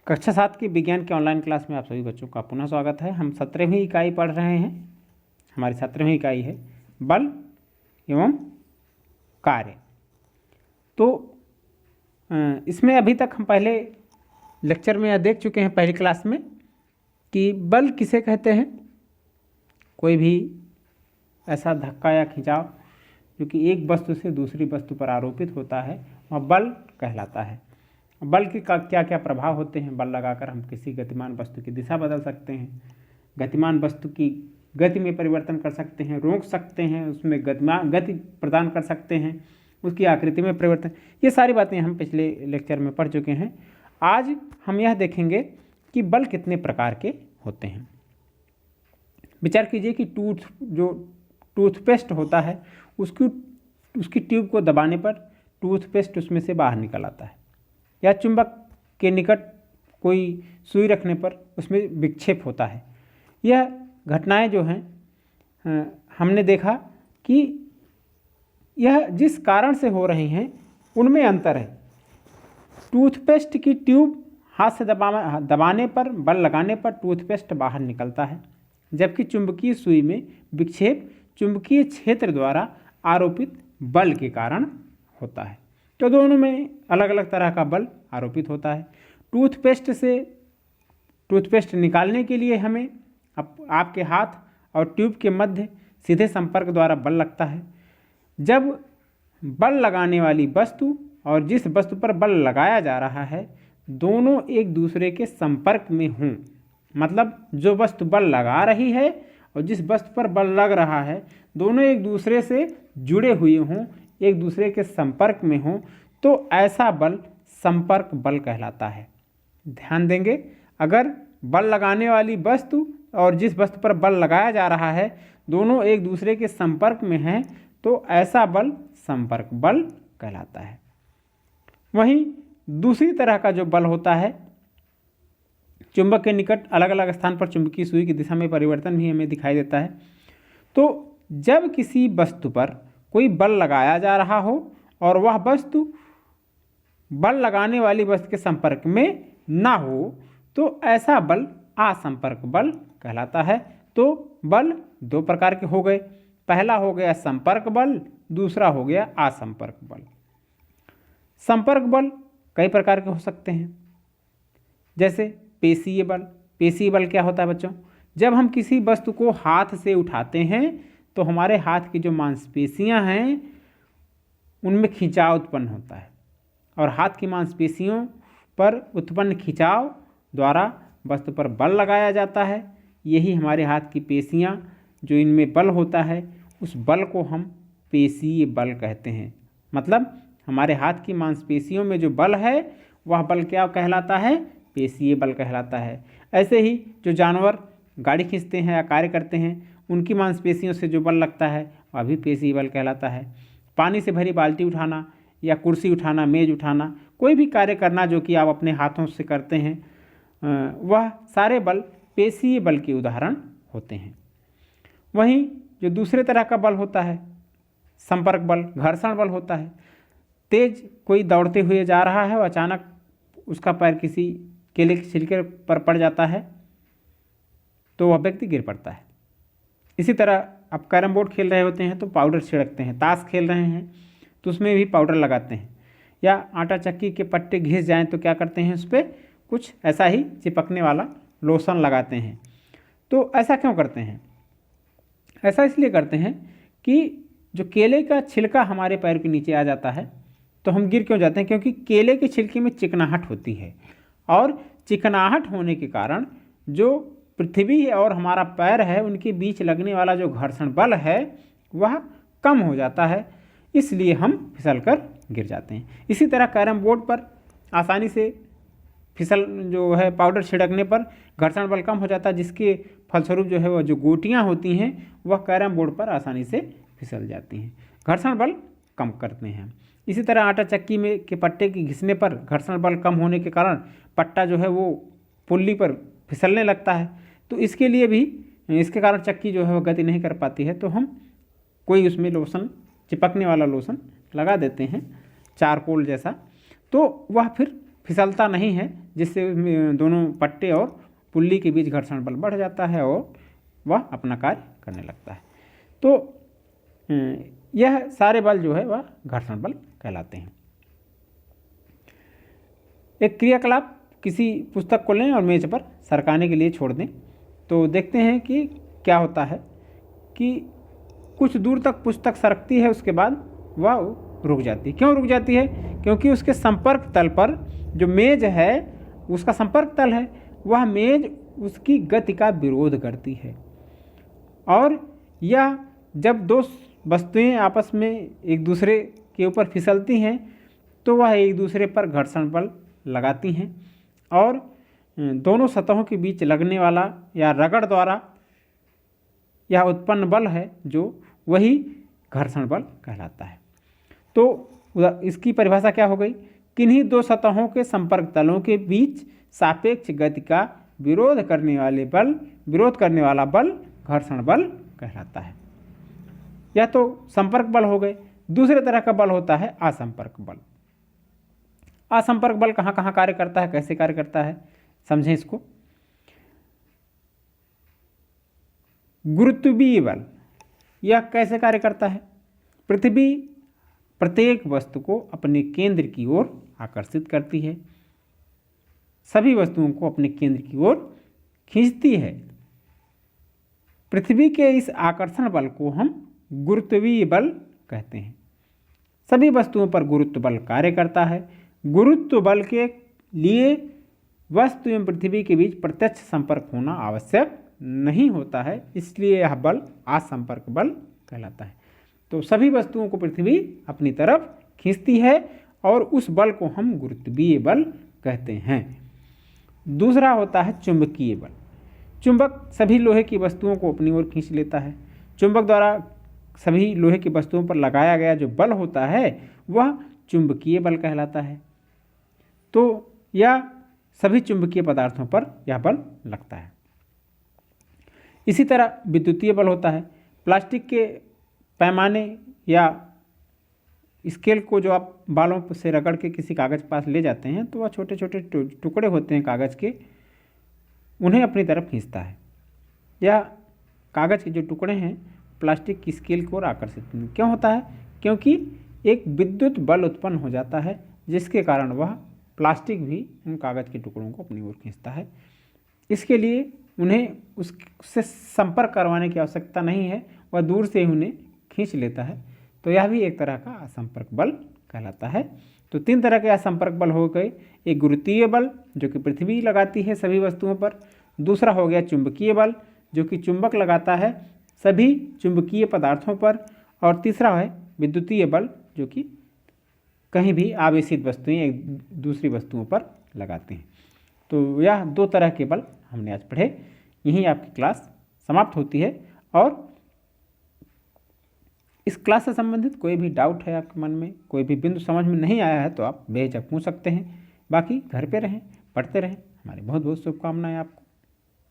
कक्षा 7 की विज्ञान के ऑनलाइन क्लास में आप सभी बच्चों का पुनः स्वागत है। हम 17वीं इकाई पढ़ रहे हैं। हमारी 17वीं इकाई है बल एवं कार्य। तो इसमें अभी तक हम पहले लेक्चर में यह देख चुके हैं पहली क्लास में कि बल किसे कहते हैं। कोई भी ऐसा धक्का या खिंचाव जो कि एक वस्तु से दूसरी वस्तु पर आरोपित होता है वह बल कहलाता है। बल के क्या क्या प्रभाव होते हैं। बल लगाकर हम किसी गतिमान वस्तु की दिशा बदल सकते हैं, गतिमान वस्तु की गति में परिवर्तन कर सकते हैं, रोक सकते हैं, उसमें गति प्रदान कर सकते हैं, उसकी आकृति में परिवर्तन। ये सारी बातें हम पिछले लेक्चर में पढ़ चुके हैं। आज हम यह देखेंगे कि बल कितने प्रकार के होते हैं। विचार कीजिए कि टूथपेस्ट होता है, उसकी ट्यूब को दबाने पर टूथपेस्ट उसमें से बाहर निकल आता है, या चुंबक के निकट कोई सुई रखने पर उसमें विक्षेप होता है। यह घटनाएं जो हैं हमने देखा कि यह जिस कारण से हो रही हैं उनमें अंतर है। टूथपेस्ट की ट्यूब हाथ से दबाने पर, बल लगाने पर टूथपेस्ट बाहर निकलता है, जबकि चुंबकीय सुई में विक्षेप चुंबकीय क्षेत्र द्वारा आरोपित बल के कारण होता है। तो दोनों में अलग अलग तरह का बल आरोपित होता है। टूथपेस्ट निकालने के लिए हमें आपके हाथ और ट्यूब के मध्य सीधे संपर्क द्वारा बल लगता है। जब बल लगाने वाली वस्तु और जिस वस्तु पर बल लगाया जा रहा है दोनों एक दूसरे के संपर्क में हों, मतलब जो वस्तु बल लगा रही है और जिस वस्तु पर बल लग रहा है दोनों एक दूसरे से जुड़े हुए हों, एक दूसरे के संपर्क में हों, तो ऐसा बल संपर्क बल कहलाता है। ध्यान देंगे, अगर बल लगाने वाली वस्तु और जिस वस्तु पर बल लगाया जा रहा है दोनों एक दूसरे के संपर्क में हैं तो ऐसा बल संपर्क बल कहलाता है। वहीं दूसरी तरह का जो बल होता है, चुंबक के निकट अलग अलग स्थान पर चुंबकीय सुई की दिशा में परिवर्तन भी हमें दिखाई देता है। तो जब किसी वस्तु पर कोई बल लगाया जा रहा हो और वह वस्तु बल लगाने वाली वस्तु के संपर्क में ना हो तो ऐसा बल असंपर्क बल कहलाता है। तो बल दो प्रकार के हो गए, पहला हो गया संपर्क बल, दूसरा हो गया असंपर्क बल। संपर्क बल कई प्रकार के हो सकते हैं, जैसे पेशीय बल। पेशीय बल क्या होता है बच्चों? जब हम किसी वस्तु को हाथ से उठाते हैं तो हमारे हाथ की जो मांसपेशियां हैं उनमें खिंचाव उत्पन्न होता है और हाथ की मांसपेशियों पर उत्पन्न खिंचाव द्वारा वस्तु पर बल लगाया जाता है। यही हमारे हाथ की पेशियां जो इनमें बल होता है उस बल को हम पेशीय बल कहते हैं। मतलब हमारे हाथ की मांसपेशियों में जो बल है वह बल क्या कहलाता है? पेशीय बल कहलाता है। ऐसे ही जो जानवर गाड़ी खींचते हैं या कार्य करते हैं उनकी मांसपेशियों से जो बल लगता है वह भी पेशीय बल कहलाता है। पानी से भरी बाल्टी उठाना या कुर्सी उठाना, मेज उठाना, कोई भी कार्य करना जो कि आप अपने हाथों से करते हैं वह सारे बल पेशीय बल के उदाहरण होते हैं। वहीं जो दूसरे तरह का बल होता है संपर्क बल, घर्षण बल होता है। तेज कोई दौड़ते हुए जा रहा है और अचानक उसका पैर किसी केले के छिलके पर पड़ जाता है तो वह व्यक्ति गिर पड़ता है। इसी तरह आप कैरम बोर्ड खेल रहे होते हैं तो पाउडर छिड़कते हैं, ताश खेल रहे हैं तो उसमें भी पाउडर लगाते हैं, या आटा चक्की के पट्टे घिस जाएं तो क्या करते हैं उस पर कुछ ऐसा ही चिपकने वाला लोशन लगाते हैं। तो ऐसा क्यों करते हैं? ऐसा इसलिए करते हैं कि जो केले का छिलका हमारे पैर के नीचे आ जाता है तो हम गिर क्यों जाते हैं? क्योंकि केले के छिलके में चिकनाहट होती है और चिकनाहट होने के कारण जो पृथ्वी और हमारा पैर है उनके बीच लगने वाला जो घर्षण बल है वह कम हो जाता है, इसलिए हम फिसलकर गिर जाते हैं। इसी तरह कैरम बोर्ड पर आसानी से जो है पाउडर छिड़कने पर घर्षण बल कम हो जाता है, जिसके फलस्वरूप जो है वह जो गोटियां होती हैं वह कैरम बोर्ड पर आसानी से फिसल जाती हैं, घर्षण बल कम करते हैं। इसी तरह आटा चक्की में के पट्टे की घिसने पर घर्षण बल कम होने के कारण पट्टा जो है वो पुल्ली पर फिसलने लगता है, तो इसके लिए भी इसके कारण चक्की जो है वो गति नहीं कर पाती है। तो हम कोई उसमें लोशन, चिपकने वाला लोशन लगा देते हैं, चारकोल जैसा, तो वह फिर फिसलता नहीं है, जिससे दोनों पट्टे और पुल्ली के बीच घर्षण बल बढ़ जाता है और वह अपना कार्य करने लगता है। तो यह सारे बल जो है वह घर्षण बल कहलाते हैं। एक क्रियाकलाप, किसी पुस्तक को लें और मेज पर सरकाने के लिए छोड़ दें, तो देखते हैं कि क्या होता है कि कुछ दूर तक पुस्तक सरकती है, उसके बाद वह रुक जाती है। क्यों रुक जाती है? क्योंकि उसके संपर्क तल पर जो मेज है, उसका संपर्क तल है, वह मेज उसकी गति का विरोध करती है। और यह जब दो वस्तुएं आपस में एक दूसरे के ऊपर फिसलती हैं तो वह एक दूसरे पर घर्षण बल लगाती हैं और दोनों सतहों के बीच लगने वाला या रगड़ द्वारा यह उत्पन्न बल है जो वही घर्षण बल कहलाता है। तो इसकी परिभाषा क्या हो गई? किन्हीं दो सतहों के संपर्क तलों के बीच सापेक्ष गति का विरोध करने वाला बल घर्षण बल कहलाता है। यह तो संपर्क बल हो गए। दूसरे तरह का बल होता है असंपर्क बल। असंपर्क बल कहाँ कहाँ कार्य करता है, कैसे कार्य करता है, समझें इसको। गुरुत्वीय बल, यह कैसे कार्य करता है? पृथ्वी प्रत्येक वस्तु को अपने केंद्र की ओर आकर्षित करती है, सभी वस्तुओं को अपने केंद्र की ओर खींचती है। पृथ्वी के इस आकर्षण बल को हम गुरुत्वीय बल कहते हैं। सभी वस्तुओं पर गुरुत्व बल कार्य करता है। गुरुत्व बल के लिए वस्तु एवं पृथ्वी के बीच प्रत्यक्ष संपर्क होना आवश्यक नहीं होता है, इसलिए यह बल असंपर्क बल कहलाता है। तो सभी वस्तुओं को पृथ्वी अपनी तरफ खींचती है और उस बल को हम गुरुत्वीय बल कहते हैं। दूसरा होता है चुंबकीय बल। चुंबक सभी लोहे की वस्तुओं को अपनी ओर खींच लेता है। चुंबक द्वारा सभी लोहे की वस्तुओं पर लगाया गया जो बल होता है वह चुंबकीय बल कहलाता है। तो यह सभी चुंबकीय पदार्थों पर यह बल लगता है। इसी तरह विद्युतीय बल होता है। प्लास्टिक के पैमाने या स्केल को जो आप बालों से रगड़ के किसी कागज़ पास ले जाते हैं तो वह छोटे छोटे टुकड़े होते हैं कागज़ के, उन्हें अपनी तरफ खींचता है। यह कागज़ के जो टुकड़े हैं प्लास्टिक की स्केल की ओर आकर्षित क्यों होता है? क्योंकि एक विद्युत बल उत्पन्न हो जाता है जिसके कारण वह प्लास्टिक भी उन कागज़ के टुकड़ों को अपनी ओर खींचता है। इसके लिए उन्हें उससे संपर्क करवाने की आवश्यकता नहीं है, वह दूर से ही उन्हें खींच लेता है। तो यह भी एक तरह का असंपर्क बल कहलाता है। तो तीन तरह के असंपर्क बल हो गए। एक गुरुत्वीय बल जो कि पृथ्वी लगाती है सभी वस्तुओं पर। दूसरा हो गया चुंबकीय बल जो कि चुंबक लगाता है सभी चुंबकीय पदार्थों पर। और तीसरा है विद्युतीय बल जो कि कहीं भी आवेशित वस्तुएं एक दूसरी वस्तुओं पर लगाते हैं। तो यह दो तरह के बल हमने आज पढ़े। यहीं आपकी क्लास समाप्त होती है। और इस क्लास से संबंधित कोई भी डाउट है आपके मन में, कोई भी बिंदु समझ में नहीं आया है तो आप बेझिझक पूछ सकते हैं। बाकी घर पे रहें, पढ़ते रहें। हमारी बहुत बहुत शुभकामनाएं आपको।